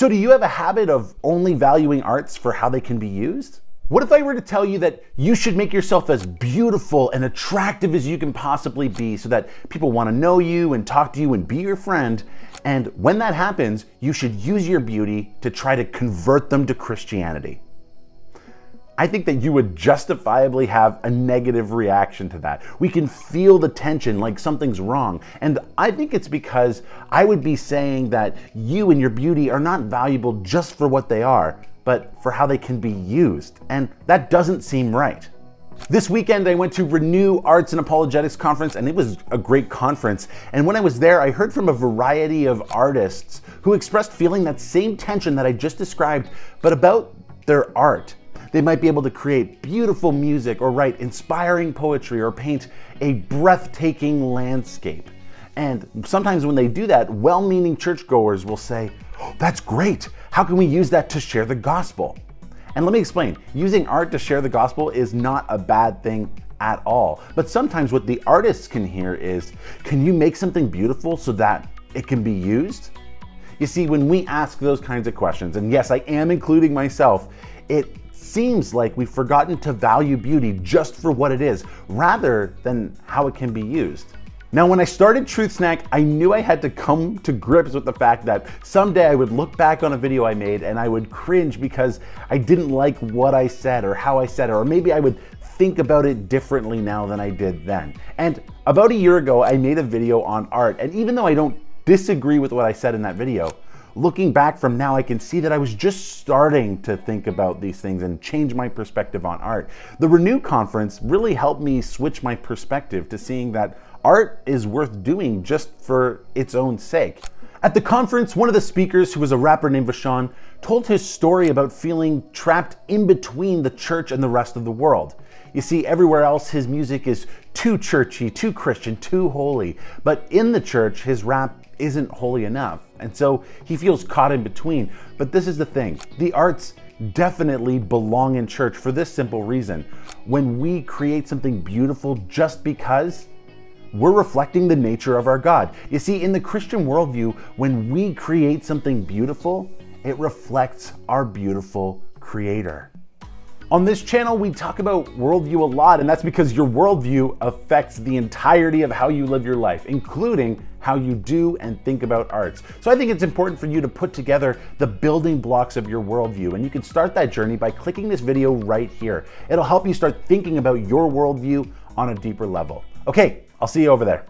So do you have a habit of only valuing arts for how they can be used? What if I were to tell you that you should make yourself as beautiful and attractive as you can possibly be so that people want to know you and talk to you and be your friend, and when that happens, you should use your beauty to try to convert them to Christianity? I think that you would justifiably have a negative reaction to that. We can feel the tension like something's wrong. And I think it's because I would be saying that you and your beauty are not valuable just for what they are, but for how they can be used. And that doesn't seem right. This weekend, I went to Renew Arts and Apologetics Conference, and it was a great conference. And when I was there, I heard from a variety of artists who expressed feeling that same tension that I just described, but about their art. They might be able to create beautiful music or write inspiring poetry or paint a breathtaking landscape. And sometimes when they do that, well-meaning churchgoers will say, "Oh, that's great. How can we use that to share the gospel?" And let me explain, using art to share the gospel is not a bad thing at all. But sometimes what the artists can hear is, can you make something beautiful so that it can be used? You see, when we ask those kinds of questions, and yes, I am including myself, it seems like we've forgotten to value beauty just for what it is, rather than how it can be used. Now, when I started Truth Snack, I knew I had to come to grips with the fact that someday I would look back on a video I made and I would cringe because I didn't like what I said or how I said it, or maybe I would think about it differently now than I did then. And about a year ago, I made a video on art, and even though I don't disagree with what I said in that video, looking back from now, I can see that I was just starting to think about these things and change my perspective on art. The Renew conference really helped me switch my perspective to seeing that art is worth doing just for its own sake. At the conference, one of the speakers, who was a rapper named Vashon, told his story about feeling trapped in between the church and the rest of the world. You see, everywhere else his music is too churchy, too Christian, too holy. But in the church, his rap isn't holy enough. And so he feels caught in between. But this is the thing, the arts definitely belong in church for this simple reason. When we create something beautiful just because, we're reflecting the nature of our God. You see, in the Christian worldview, when we create something beautiful, it reflects our beautiful Creator. On this channel, we talk about worldview a lot, and that's because your worldview affects the entirety of how you live your life, including how you do and think about arts. So I think it's important for you to put together the building blocks of your worldview, and you can start that journey by clicking this video right here. It'll help you start thinking about your worldview on a deeper level. Okay, I'll see you over there.